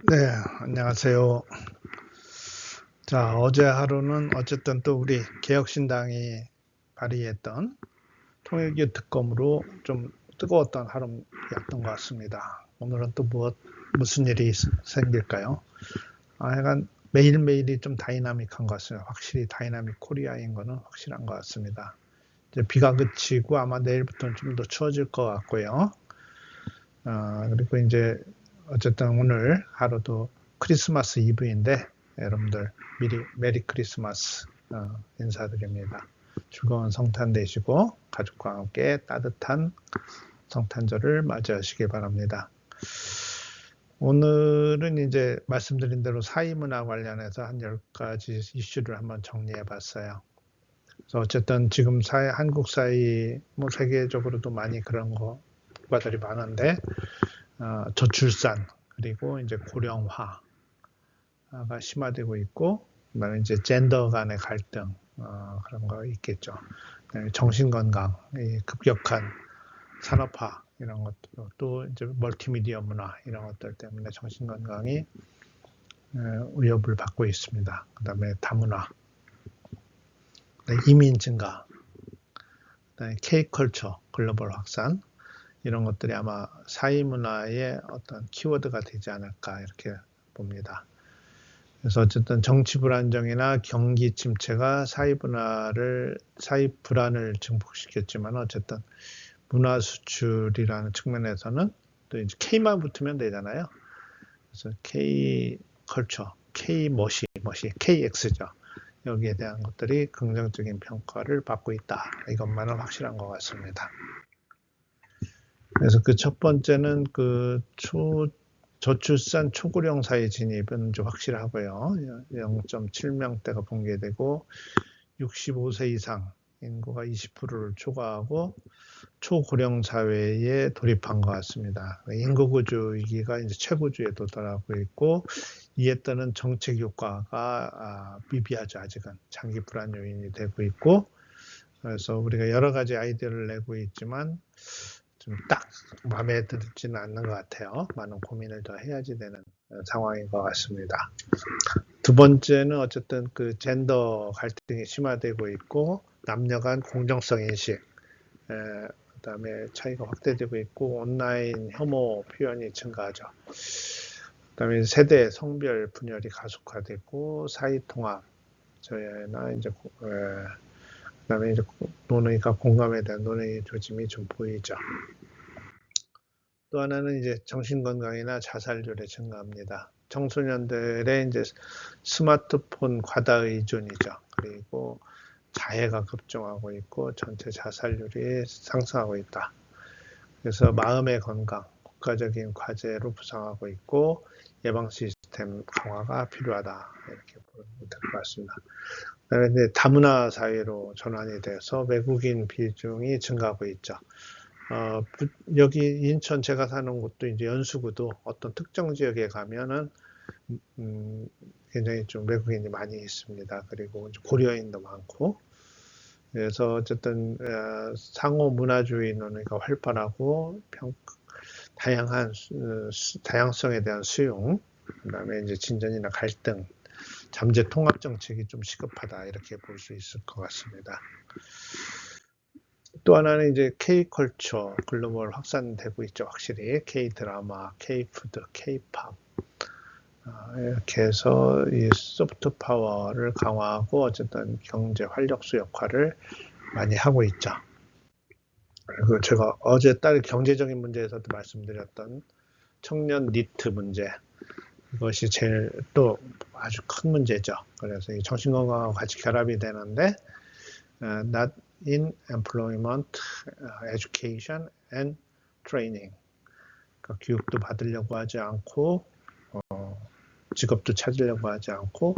네, 안녕하세요. 자, 어제 하루는 어쨌든 또 우리 개혁신당이 발의했던 통일교 특검으로 좀 뜨거웠던 하루였던 것 같습니다. 오늘은 또 무슨 일이 생길까요? 약간 매일매일이 좀 다이나믹한 것 같습니다. 확실히 다이나믹 코리아인 거는 확실한 것 같습니다. 이제 비가 그치고 아마 내일부터는 좀 더 추워질 것 같고요. 그리고 이제 어쨌든 오늘 하루도 크리스마스 이브인데 여러분들 미리 메리 크리스마스 인사드립니다. 즐거운 성탄 되시고 가족과 함께 따뜻한 성탄절을 맞이하시기 바랍니다. 오늘은 이제 말씀드린 대로 사회문화 관련해서 한 10가지 이슈를 한번 정리해 봤어요. 그래서 어쨌든 지금 한국 사회, 뭐 세계적으로도 많이 그런 국가들이 많은데 저출산 그리고 이제 고령화가 심화되고 있고, 그다음에 이제 젠더 간의 갈등 그런 거 있겠죠. 정신 건강, 급격한 산업화 이런 것도 또 이제 멀티미디어 문화 이런 것들 때문에 정신 건강이 위협을 받고 있습니다. 그다음에 다문화, 이민 증가, 그다음에 K컬처 글로벌 확산 이런 것들이 아마 사회 문화의 어떤 키워드가 되지 않을까 이렇게 봅니다. 그래서 어쨌든 정치 불안정이나 경기 침체가 사회 불안을 증폭시켰지만 어쨌든 문화 수출이라는 측면에서는 또 이제 K만 붙으면 되잖아요. 그래서 K 컬처, K 멋이 KX죠. 여기에 대한 것들이 긍정적인 평가를 받고 있다. 이것만은 확실한 것 같습니다. 그래서 그 첫 번째는 그 저출산 초고령 사회 진입은 좀 확실하고요. 0.7명대가 공개되고 65세 이상 인구가 20%를 초과하고 초고령 사회에 돌입한 것 같습니다. 인구구조 위기가 이제 최고조에 도달하고 있고, 이에 따른 정책 효과가 미비하죠. 아직은 장기 불안 요인이 되고 있고, 그래서 우리가 여러 가지 아이디어를 내고 있지만 좀 딱 마음에 들지는 않는 것 같아요. 많은 고민을 더 해야지 되는 상황인 것 같습니다. 두 번째는 어쨌든 그 젠더 갈등이 심화되고 있고, 남녀 간 공정성 인식, 그다음에 차이가 확대되고 있고, 온라인 혐오 표현이 증가하죠. 그다음에 세대 성별 분열이 가속화되고, 사회 통합 저해나 이제 그다음에 이제 논의가 공감에 대한 논의 조짐이 좀 보이죠. 또 하나는 이제 정신건강이나 자살률의 증가입니다. 청소년들의 이제 스마트폰 과다 의존이죠. 그리고 자해가 급증하고 있고 전체 자살률이 상승하고 있다. 그래서 마음의 건강, 국가적인 과제로 부상하고 있고 예방 시스템 강화가 필요하다. 이렇게 보면 될 것 같습니다. 그런데 다문화 사회로 전환이 돼서 외국인 비중이 증가하고 있죠. 여기 인천 제가 사는 곳도 이제 연수구도 어떤 특정 지역에 가면은 굉장히 좀 외국인이 많이 있습니다. 그리고 고려인도 많고, 그래서 어쨌든 상호 문화주의 논의가 활발하고 다양성에 대한 수용, 그다음에 이제 진전이나 갈등, 잠재 통합 정책이 좀 시급하다 이렇게 볼 수 있을 것 같습니다. 또 하나는 이제 K컬처 글로벌 확산되고 있죠. 확실히 K드라마, K푸드, K팝 이렇게 해서 이 소프트 파워를 강화하고 어쨌든 경제 활력소 역할을 많이 하고 있죠. 그리고 제가 어제 딸 경제적인 문제에서도 말씀드렸던 청년 니트 문제, 이것이 제일 또 아주 큰 문제죠. 그래서 이 정신건강하고 같이 결합이 되는데 not in employment, education and training. 그러니까 교육도 받으려고 하지 않고 직업도 찾으려고 하지 않고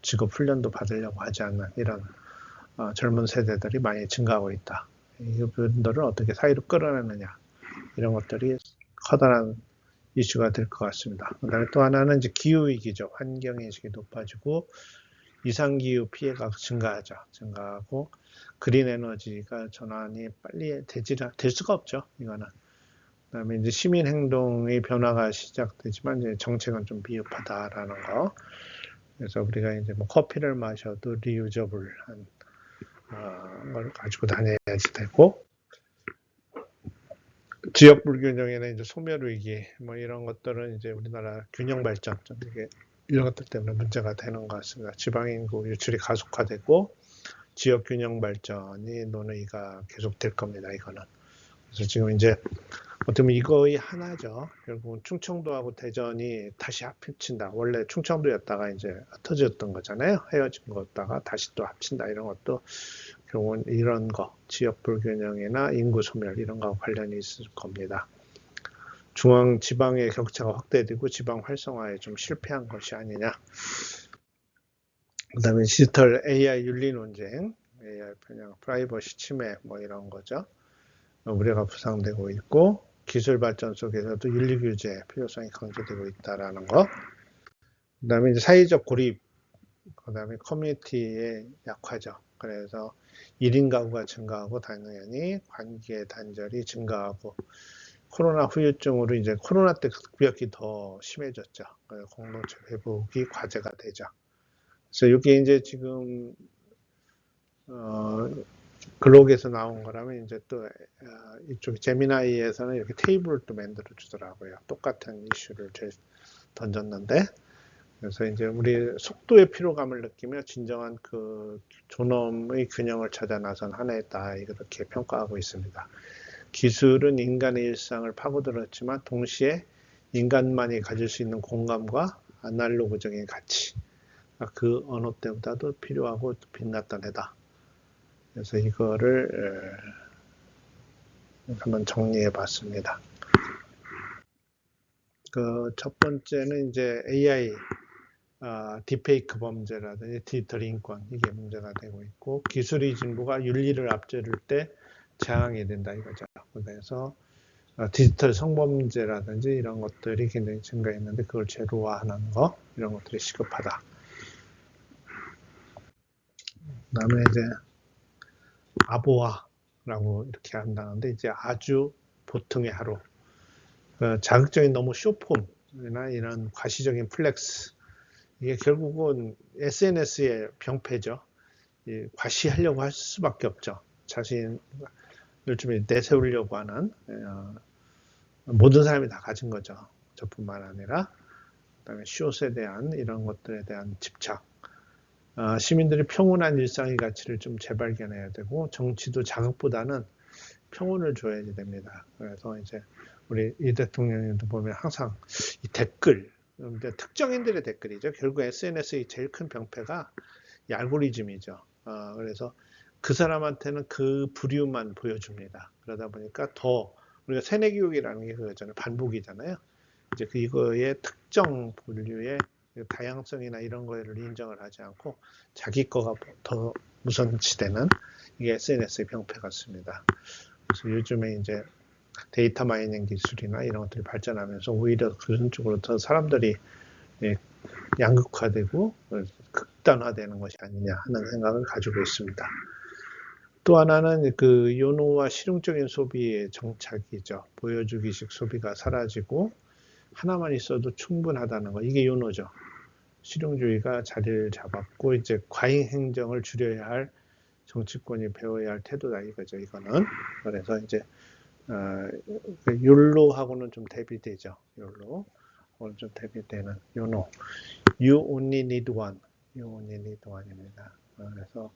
직업 훈련도 받으려고 하지 않는 이런 젊은 세대들이 많이 증가하고 있다. 이분들을 어떻게 사회로 끌어내느냐 이런 것들이 커다란 이슈가 될 것 같습니다. 그다음에 또 하나는 이제 기후위기죠. 환경인식이 높아지고 이상기후 피해가 증가하고 그린 에너지가 전환이 빨리 될 수가 없죠. 이거는 그다음에 이제 시민 행동의 변화가 시작되지만 이제 정책은 좀 미흡하다라는 거. 그래서 우리가 이제 뭐 커피를 마셔도 리유저블한 걸 가지고 다녀야지 되고, 지역 불균형이나 이제 소멸 위기 뭐 이런 것들은 이제 우리나라 균형 발전 이게 이런 것들 때문에 문제가 되는 것 같습니다. 지방 인구 유출이 가속화되고 지역 균형 발전이 논의가 계속될 겁니다. 이거는. 그래서 지금 이제 어떻게 보면 이거의 하나죠. 결국은 충청도하고 대전이 다시 합친다. 원래 충청도였다가 이제 흩어졌던 거잖아요. 헤어진 거였다가 다시 또 합친다. 이런 것도 결국은 이런 거, 지역 불균형이나 인구 소멸 이런 거와 관련이 있을 겁니다. 중앙 지방의 격차가 확대되고 지방 활성화에 좀 실패한 것이 아니냐. 그다음에 디지털 AI 윤리 논쟁, AI 편향, 프라이버시 침해 뭐 이런 거죠. 우려가 부상되고 있고 기술 발전 속에서도 윤리 규제 필요성이 강조되고 있다라는 거. 그다음에 이제 사회적 고립, 그다음에 커뮤니티의 약화죠. 그래서 1인 가구가 증가하고 당연히 관계 단절이 증가하고 코로나 후유증으로 이제 코로나 때 급격히 더 심해졌죠. 공동체 회복이 과제가 되죠. 그래서 이게 이제 지금 글록에서 나온 거라면 이제 또 이쪽 제미나이에서는 이렇게 테이블을 또 만들어 주더라고요. 똑같은 이슈를 던졌는데, 그래서 이제 우리 속도의 피로감을 느끼며 진정한 그 존엄의 균형을 찾아 나선 한 해다 이렇게 평가하고 있습니다. 기술은 인간의 일상을 파고들었지만 동시에 인간만이 가질 수 있는 공감과 아날로그적인 가치, 그 어느 때보다도 필요하고 빛났던 해다. 그래서 이거를 한번 정리해 봤습니다. 그 첫 번째는 이제 AI 딥페이크 범죄라든지 디지털 인권 이게 문제가 되고 있고, 기술의 진보가 윤리를 앞지를 때 저항이 된다 이거죠. 그래서 디지털 성범죄라든지 이런 것들이 굉장히 증가했는데 그걸 제로화하는 거 이런 것들이 시급하다. 그다음에 이제 아보아라고 이렇게 한다는데 이제 아주 보통의 하루. 자극적인 너무 쇼폼이나 이런 과시적인 플렉스, 이게 결국은 SNS의 병폐죠. 과시하려고 할 수밖에 없죠. 자신을 좀 내세우려고 하는 모든 사람이 다 가진 거죠. 저뿐만 아니라 그다음에 숏에 대한 이런 것들에 대한 집착. 시민들이 평온한 일상의 가치를 좀 재발견해야 되고 정치도 자극보다는 평온을 줘야지 됩니다. 그래서 이제 우리 이 대통령님도 보면 항상 이 댓글, 특정인들의 댓글이죠. 결국 SNS의 제일 큰 병폐가 이 알고리즘이죠. 그래서 그 사람한테는 그 부류만 보여줍니다. 그러다 보니까 더 우리가 세뇌교육이라는 게 그거잖아요. 반복이잖아요. 이제 이거의 특정 분류의 다양성이나 이런 거를 인정을 하지 않고 자기 거가 더 우선시되는 이게 SNS의 병폐 같습니다. 그래서 요즘에 이제 데이터 마이닝 기술이나 이런 것들이 발전하면서 오히려 그런 쪽으로 더 사람들이 양극화되고 극단화되는 것이 아니냐 하는 생각을 가지고 있습니다. 또 하나는 그 요노와 실용적인 소비의 정착이죠. 보여주기식 소비가 사라지고 하나만 있어도 충분하다는 거, 이게 요노죠. 실용주의가 자리를 잡았고 이제 과잉 행정을 줄여야 할 정치권이 배워야 할 태도다 이거죠. 이거는. 그래서 이제 욜로하고는 좀 대비되죠. 욜로. 오늘 좀 대비되는 요노. You only need one. You only need one입니다. 그래서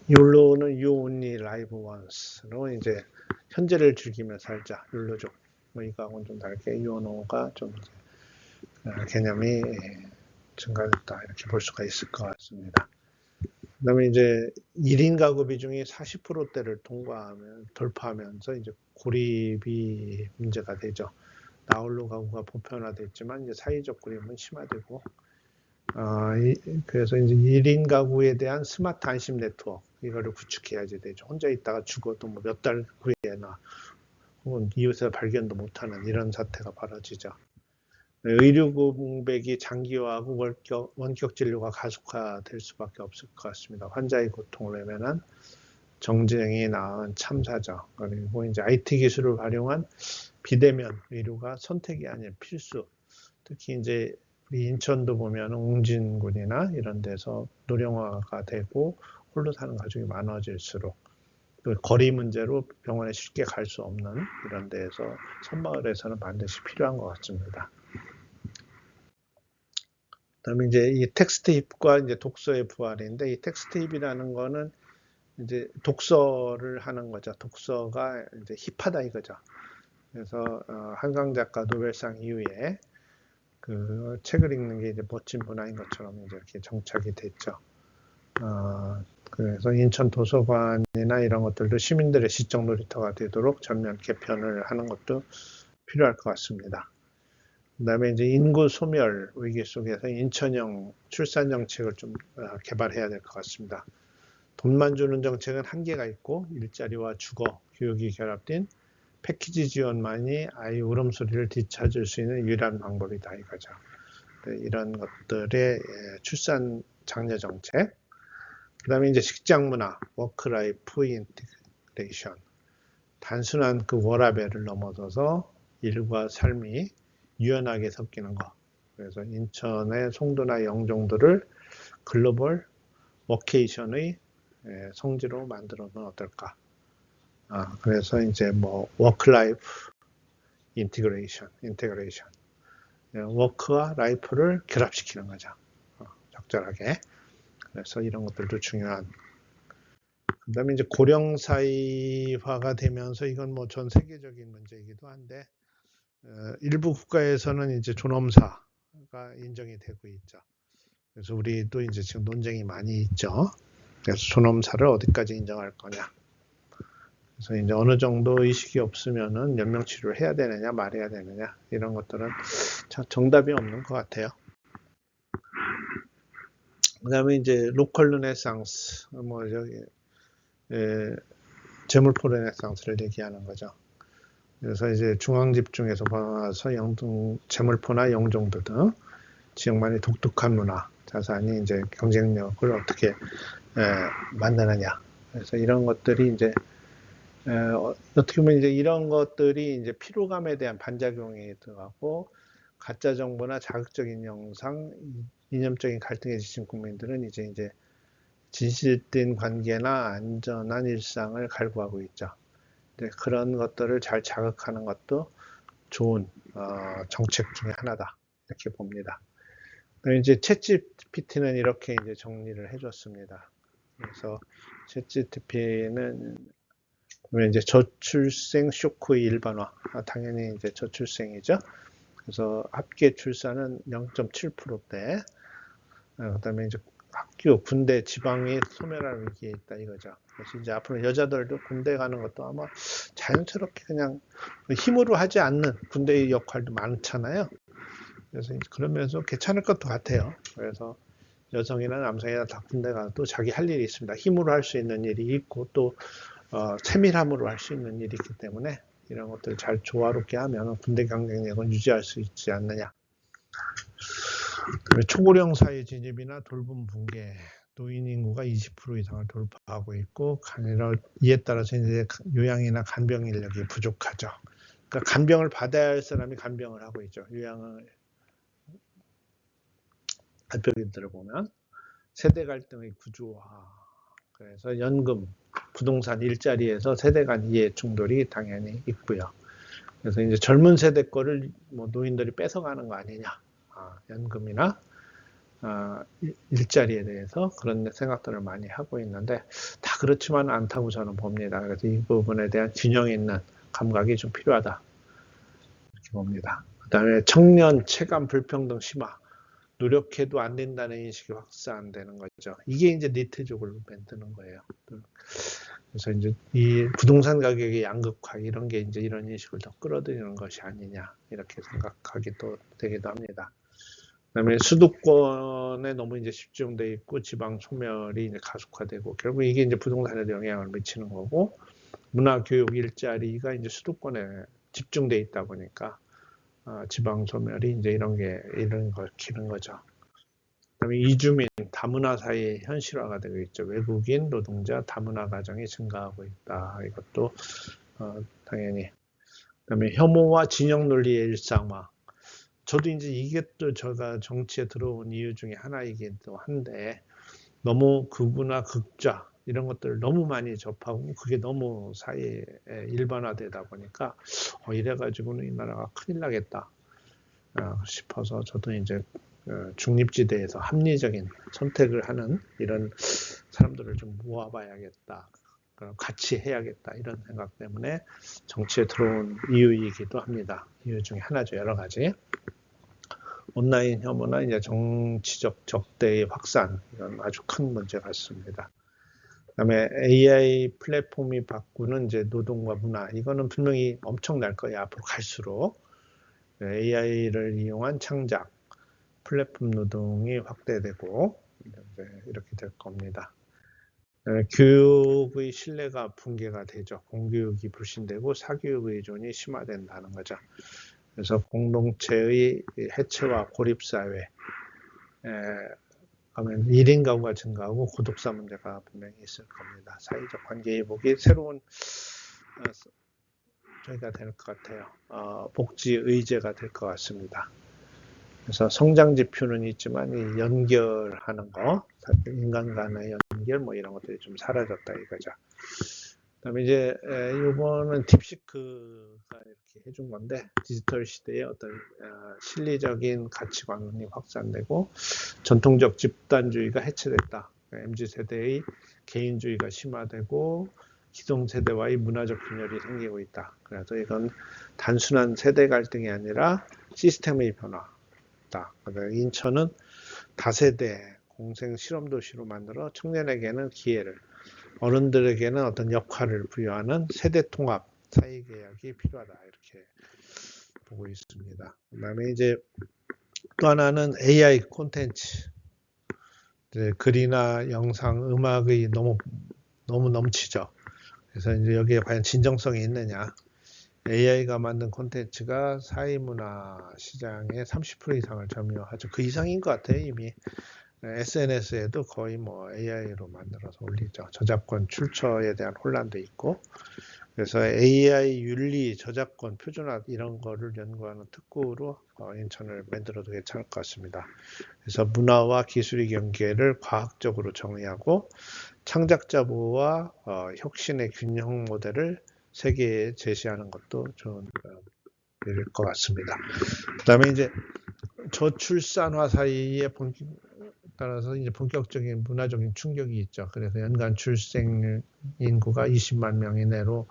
욜로는 You only live once로 이제 현재를 즐기며 살자. 욜로족. 뭐 이거하고는 좀 다르게 요노가 좀 이제 개념이 증가됐다 이렇게 볼 수가 있을 것 같습니다. 그다음에 이제 1인 가구 비중이 40%대를 돌파하면서 이제 고립이 문제가 되죠. 나홀로 가구가 보편화됐지만 이제 사회적 고립은 심화되고, 그래서 이제 1인 가구에 대한 스마트 안심 네트워크 이거를 구축해야지 되죠. 혼자 있다가 죽어도 뭐 몇 달 후에나 혹은 이웃에서 발견도 못하는 이런 사태가 벌어지죠. 의료 공백이 장기화하고 원격 진료가 가속화될 수밖에 없을 것 같습니다. 환자의 고통을 외면한 정쟁이 낳은 참사죠. 그리고 이제 IT 기술을 활용한 비대면 의료가 선택이 아닌 필수. 특히 이제 우리 인천도 보면 웅진군이나 이런 데서 노령화가 되고 홀로 사는 가족이 많아질수록 또 거리 문제로 병원에 쉽게 갈 수 없는 이런 데에서 섬마을에서는 반드시 필요한 것 같습니다. 그다음에 이제 이 텍스트 힙과 이제 독서의 부활인데, 이 텍스트 힙이라는 거는 이제 독서를 하는 거죠. 독서가 이제 힙하다 이거죠. 그래서 한강 작가 노벨상 이후에 그 책을 읽는 게 이제 멋진 문화인 것처럼 이제 이렇게 정착이 됐죠. 그래서 인천 도서관이나 이런 것들도 시민들의 시적 놀이터가 되도록 전면 개편을 하는 것도 필요할 것 같습니다. 그다음에 이제 인구 소멸 위기 속에서 인천형 출산 정책을 좀 개발해야 될 것 같습니다. 돈만 주는 정책은 한계가 있고 일자리와 주거, 교육이 결합된 패키지 지원만이 아이 울음소리를 뒤찾을 수 있는 유일한 방법이다 이거죠. 이런 것들의 출산 장려 정책, 그 다음에 이제 직장 문화, 워크라이프 인티그레이션, 단순한 그 워라밸을 넘어서서 일과 삶이 유연하게 섞이는 것. 그래서 인천의 송도나 영종도를 글로벌 워케이션의 성지로 만들어 놓으면 어떨까. 그래서 이제 뭐 워크라이프 인티그레이션, 워크와 라이프를 결합시키는 거죠. 적절하게. 그래서 이런 것들도 중요한. 그 다음에 이제 고령사회화가 되면서 이건 뭐 전 세계적인 문제이기도 한데, 일부 국가에서는 이제 존엄사가 인정이 되고 있죠. 그래서 우리도 이제 지금 논쟁이 많이 있죠. 그래서 존엄사를 어디까지 인정할 거냐. 그래서 이제 어느 정도 의식이 없으면은 연명 치료를 해야 되느냐 말해야 되느냐 이런 것들은 정답이 없는 것 같아요. 그다음에 이제 로컬 르네상스, 뭐 저기 재물포 르네상스를 얘기하는 거죠. 그래서 이제 중앙 집중에서 벗어나서 재물포나 영종도 등 지역만의 독특한 문화, 자산이 이제 경쟁력을 어떻게 만드느냐. 그래서 이런 것들이 이제 어떻게 보면 이제 이런 것들이 이제 피로감에 대한 반작용이 들어가고, 가짜 정보나 자극적인 영상, 이념적인 갈등에 지친 국민들은 이제 진실된 관계나 안전한 일상을 갈구하고 있죠. 그런 것들을 잘 자극하는 것도 좋은 정책 중에 하나다 이렇게 봅니다. 이제 챗GPT는 이렇게 이제 정리를 해줬습니다. 그래서 챗GPT는 이제 저출생 쇼크의 일반화, 당연히 이제 저출생이죠. 그래서 합계 출산은 0.7%대. 그다음에 이제 학교, 군대, 지방이 소멸할 위기에 있다 이거죠. 그래서 이제 앞으로 여자들도 군대 가는 것도 아마 자연스럽게 그냥 힘으로 하지 않는 군대의 역할도 많잖아요. 그래서 그러면서 괜찮을 것도 같아요. 그래서 여성이나 남성이나 다 군대 가도 자기 할 일이 있습니다. 힘으로 할 수 있는 일이 있고 또 세밀함으로 할 수 있는 일이 있기 때문에 이런 것들 잘 조화롭게 하면 군대 경쟁력은 유지할 수 있지 않느냐. 초고령 사회 진입이나 돌봄 붕괴, 노인 인구가 20% 이상을 돌파하고 있고, 이에 따라서 이제 요양이나 간병 인력이 부족하죠. 그러니까 간병을 받아야 할 사람이 간병을 하고 있죠. 요양을 발표기들을 보면 세대 갈등의 구조화, 그래서 연금, 부동산 일자리에서 세대 간 이해 충돌이 당연히 있고요. 그래서 이제 젊은 세대 거를 뭐 노인들이 뺏어가는 거 아니냐, 연금이나 일자리에 대해서 그런 생각들을 많이 하고 있는데 다 그렇지만 않다고 저는 봅니다. 그래서 이 부분에 대한 균형 있는 감각이 좀 필요하다 이렇게 봅니다. 그 다음에 청년 체감 불평등 심화, 노력해도 안 된다는 인식이 확산되는 거죠. 이게 이제 니트족을 만드는 거예요. 그래서 이제 이 부동산 가격의 양극화 이런 게 이제 이런 인식을 더 끌어들이는 것이 아니냐 이렇게 생각하기도 되기도 합니다. 그다음에 수도권에 너무 이제 집중돼 있고 지방 소멸이 이제 가속화되고 결국 이게 이제 부동산에도 영향을 미치는 거고, 문화, 교육, 일자리가 이제 수도권에 집중돼 있다 보니까 지방 소멸이 이제 이런 걸 기는 거죠. 그다음에 이주민, 다문화 사이의 현실화가 되고 있죠. 외국인 노동자 다문화 가정이 증가하고 있다. 이것도 당연히. 그다음에 혐오와 진영 논리의 일상화. 저도 이제 이게 또 제가 정치에 들어온 이유 중에 하나이기도 한데 너무 극우나 극좌 이런 것들을 너무 많이 접하고 그게 너무 사회에 일반화되다 보니까 이래가지고는 이 나라가 큰일 나겠다 싶어서 저도 이제 중립지대에서 합리적인 선택을 하는 이런 사람들을 좀 모아봐야겠다. 같이 해야겠다 이런 생각 때문에 정치에 들어온 이유이기도 합니다. 이유 중에 하나죠. 여러 가지. 온라인 혐오나 이제 정치적 적대의 확산 이건 아주 큰 문제 같습니다. 그다음에 AI 플랫폼이 바꾸는 이제 노동과 문화 이거는 분명히 엄청날 거예요. 앞으로 갈수록 AI를 이용한 창작 플랫폼 노동이 확대되고 이렇게 될 겁니다. 교육의 신뢰가 붕괴가 되죠. 공교육이 불신되고 사교육 의존이 심화된다는 거죠. 그래서 공동체의 해체와 고립사회 하면 1인 가구가 증가하고 고독사 문제가 분명히 있을 겁니다. 사회적 관계 회복이 새로운 저희가 될 것 같아요. 복지 의제가 될 것 같습니다. 그래서 성장 지표는 있지만 이 연결하는 거, 인간 간의 연결 뭐 이런 것들이 좀 사라졌다 이거죠. 그다음에 이제 이거는 딥시크가 이렇게 해준 건데 디지털 시대의 어떤 실리적인 가치관이 확산되고 전통적 집단주의가 해체됐다. MZ 세대의 개인주의가 심화되고 기성 세대와의 문화적 균열이 생기고 있다. 그래서 이건 단순한 세대 갈등이 아니라 시스템의 변화다. 인천은 다세대 공생 실험 도시로 만들어 청년에게는 기회를 어른들에게는 어떤 역할을 부여하는 세대 통합 사회 개혁이 필요하다 이렇게 보고 있습니다. 그다음에 이제 또 하나는 AI 콘텐츠 글이나 영상, 음악이 너무 넘치죠. 그래서 이제 여기에 과연 진정성이 있느냐? AI가 만든 콘텐츠가 사회문화 시장의 30% 이상을 점유하죠. 그 이상인 것 같아요 이미. SNS에도 거의 뭐 AI로 만들어서 올리죠. 저작권 출처에 대한 혼란도 있고 그래서 AI 윤리, 저작권, 표준화 이런 거를 연구하는 특구로 인천을 만들어도 괜찮을 것 같습니다. 그래서 문화와 기술의 경계를 과학적으로 정의하고 창작자 보호와 혁신의 균형 모델을 세계에 제시하는 것도 좋은 일일 것 같습니다. 그다음에 이제 저출산화 사이에 따라서 이제 본격적인 문화적인 충격이 있죠. 그래서 연간 출생 인구가 20만 명 이내로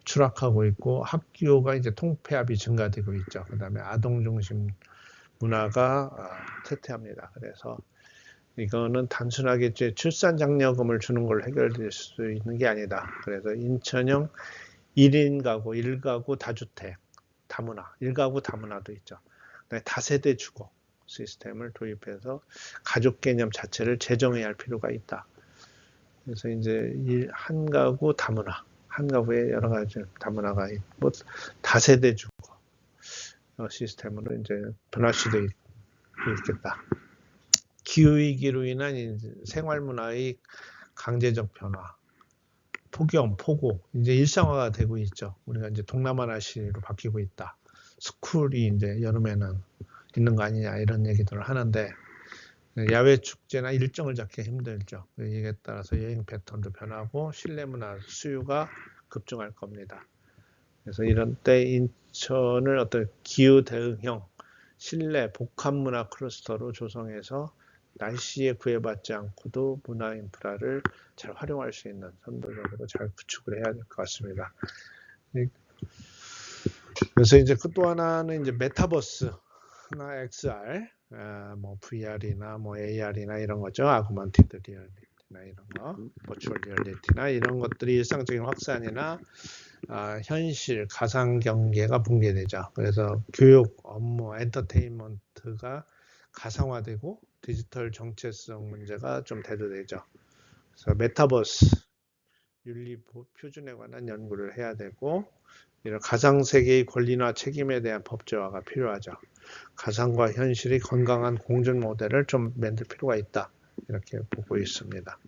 추락하고 있고 학교가 이제 통폐합이 증가되고 있죠. 그다음에 아동 중심 문화가 쇠퇴합니다. 그래서 이거는 단순하게 이제 출산 장려금을 주는 걸 해결될 수 있는 게 아니다. 그래서 인천형 1인 가구, 1가구 다주택, 다문화, 1가구 다문화도 있죠. 다세대 주거 시스템을 도입해서 가족 개념 자체를 재정해야 할 필요가 있다. 그래서 이제 한 가구 다문화, 한 가구에 여러 가지 다문화가 있고 다세대 주거 시스템으로 이제 변화시되어 있겠다. 기후위기로 인한 이제 생활문화의 강제적 변화, 폭염, 폭우, 이제 일상화가 되고 있죠. 우리가 이제 동남아시아로 바뀌고 있다. 스쿨이 이제 여름에는 있는 거 아니냐 이런 얘기들을 하는데 야외 축제나 일정을 잡기 힘들죠. 이에 따라서 여행 패턴도 변하고 실내 문화 수요가 급증할 겁니다. 그래서 이런 때 인천을 어떤 기후 대응형 실내 복합 문화 클러스터로 조성해서 날씨에 구애받지 않고도 문화 인프라를 잘 활용할 수 있는 선도적으로 잘 구축을 해야 될 것 같습니다. 그래서 이제 또 하나는 이제 메타버스나 XR, 뭐 VR이나 뭐 AR이나 이런 거죠. 아구먼티드 리얼리티나 이런 거, 버추얼 리얼리티나 이런 것들이 일상적인 확산이나 현실, 가상 경계가 붕괴되죠. 그래서 교육, 업무, 엔터테인먼트가 가상화되고 디지털 정체성 문제가 좀 대두되죠. 그래서 메타버스 윤리 표준에 관한 연구를 해야 되고, 이런 가상세계의 권리나 책임에 대한 법제화가 필요하죠. 가상과 현실의 건강한 공존 모델을 좀 만들 필요가 있다. 이렇게 보고 있습니다.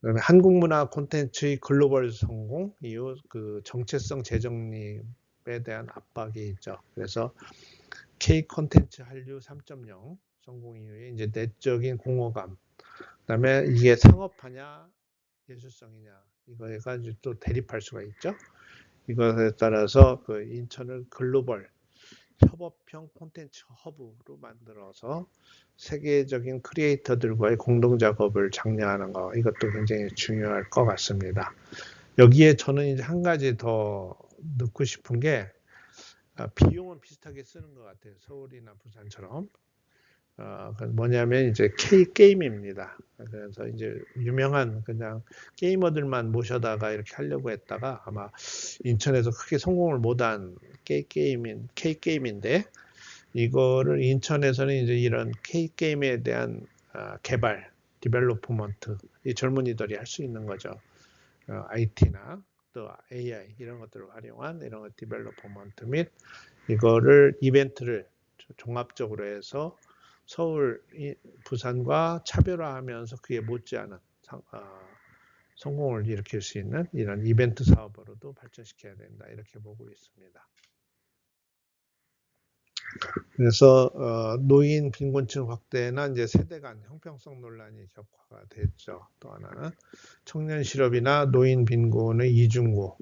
그다음에 한국 문화 콘텐츠의 글로벌 성공 이후 그 정체성 재정립에 대한 압박이 있죠. 그래서 K 콘텐츠 한류 3.0 성공 이후에 이제 내적인 공허감, 그다음에 이게 상업화냐 예술성이냐 이거가 이제 또 대립할 수가 있죠. 이것에 따라서 그 인천을 글로벌 협업형 콘텐츠 허브로 만들어서 세계적인 크리에이터들과의 공동 작업을 장려하는 거 이것도 굉장히 중요할 것 같습니다. 여기에 저는 이제 한 가지 더 넣고 싶은 게 비용은 비슷하게 쓰는 것 같아요. 서울이나 부산처럼. 뭐냐면 이제 K게임입니다. 그래서 이제 유명한 그냥 게이머들만 모셔다가 이렇게 하려고 했다가 아마 인천에서 크게 성공을 못한 K게임인데 이거를 인천에서는 이제 이런 K게임에 대한 개발, 디벨로프먼트, 이 젊은이들이 할 수 있는 거죠. IT나 또 AI 이런 것들을 활용한 이런 것 디벨로퍼먼트 및 이거를 이벤트를 종합적으로 해서 서울, 부산과 차별화하면서 그에 못지않은 성공을 일으킬 수 있는 이런 이벤트 사업으로도 발전시켜야 된다 이렇게 보고 있습니다. 그래서 노인 빈곤층 확대나 이제 세대 간 형평성 논란이 격화가 됐죠. 또 하나는 청년 실업이나 노인 빈곤의 이중고.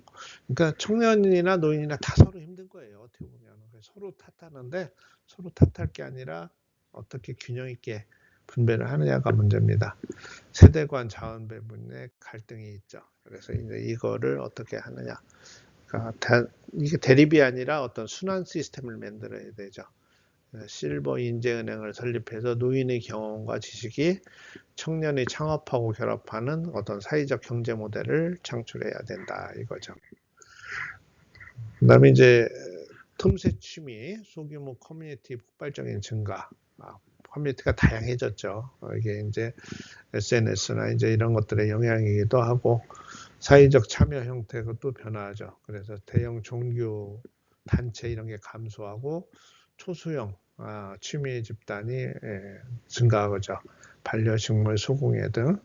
그러니까 청년이나 노인이나 다 서로 힘든 거예요. 어떻게 보면 서로 탓하는데 서로 탓할 게 아니라 어떻게 균형 있게 분배를 하느냐가 문제입니다. 세대 간 자원 배분의 갈등이 있죠. 그래서 이제 이거를 어떻게 하느냐. 그러니까 이게 대립이 아니라 어떤 순환 시스템을 만들어야 되죠. 실버 인재은행을 설립해서 노인의 경험과 지식이 청년이 창업하고 결합하는 어떤 사회적 경제 모델을 창출해야 된다 이거죠. 그다음에 이제 틈새 취미, 소규모 커뮤니티 폭발적인 증가, 커뮤니티가 다양해졌죠. 이게 이제 SNS나 이제 이런 것들의 영향이기도 하고 사회적 참여 형태가 또 변화하죠. 그래서 대형 종교 단체 이런 게 감소하고 초소형 취미 집단이 증가하죠. 반려식물, 소공예 등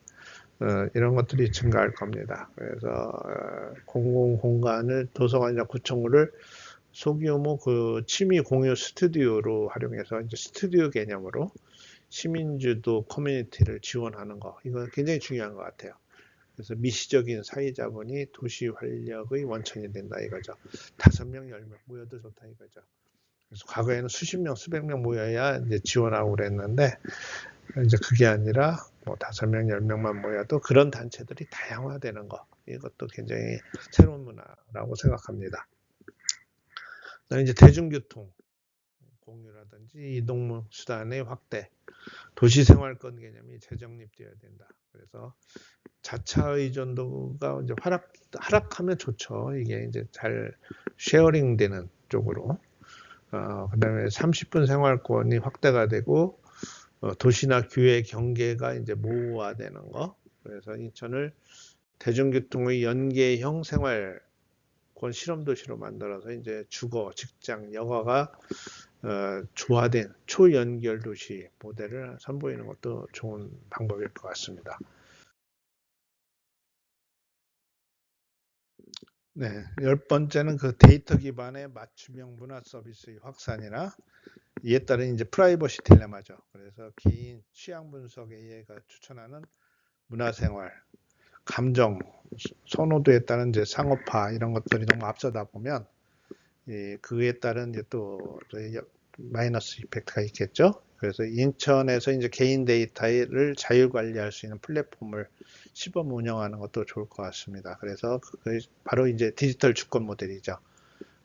이런 것들이 증가할 겁니다. 그래서 공공공간을 도서관이나 구청을 소규모 그 취미 공유 스튜디오로 활용해서 이제 스튜디오 개념으로 시민주도 커뮤니티를 지원하는 거 이거 굉장히 중요한 것 같아요. 그래서 미시적인 사회자본이 도시 활력의 원천이 된다 이거죠. 5명, 10명 모여도 좋다 이거죠. 그래서 과거에는 수십 명, 수백 명 모여야 이제 지원하고 그랬는데 이제 그게 아니라 뭐 5명, 10명만 모여도 그런 단체들이 다양화되는 거 이것도 굉장히 새로운 문화라고 생각합니다. 이제 대중교통 공유라든지 이동 수단의 확대, 도시생활권 개념이 재정립되어야 된다. 그래서 자차 의존도가 이제 하락하면 좋죠. 이게 이제 잘 쉐어링되는 쪽으로. 그다음에 30분 생활권이 확대가 되고 도시나 규의 경계가 이제 모호화되는 거. 그래서 인천을 대중교통의 연계형 생활권 실험도시로 만들어서 이제 주거, 직장, 여가가 조화된 초연결 도시 모델을 선보이는 것도 좋은 방법일 것 같습니다. 네, 10번째는 그 데이터 기반의 맞춤형 문화 서비스의 확산이나 이에 따른 이제 프라이버시 딜레마죠. 그래서 개인 취향 분석 AI가 추천하는 문화생활, 감정, 선호도에 따른 이제 상업화 이런 것들이 너무 앞서다 보면 그에 따른 이제 또 마이너스 이펙트가 있겠죠. 그래서 인천에서 이제 개인 데이터를 자유 관리할 수 있는 플랫폼을 시범 운영하는 것도 좋을 것 같습니다. 그래서 바로 이제 디지털 주권 모델이죠.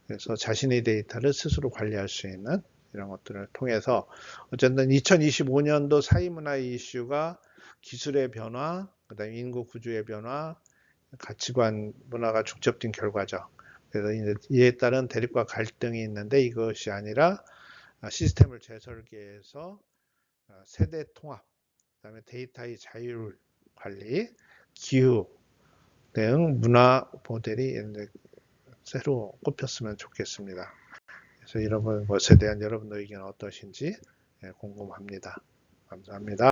그래서 자신의 데이터를 스스로 관리할 수 있는 이런 것들을 통해서 어쨌든 2025년도 사회문화 이슈가 기술의 변화, 그다음에 인구 구조의 변화, 가치관 문화가 중첩된 결과죠. 그래서 이제 이에 따른 대립과 갈등이 있는데 이것이 아니라 시스템을 재설계해서 세대 통합, 그다음에 데이터의 자율 관리, 기후, 대응 문화 모델이 새로 꼽혔으면 좋겠습니다. 그래서 이런 것에 대한 여러분의 의견 어떠신지 궁금합니다. 감사합니다.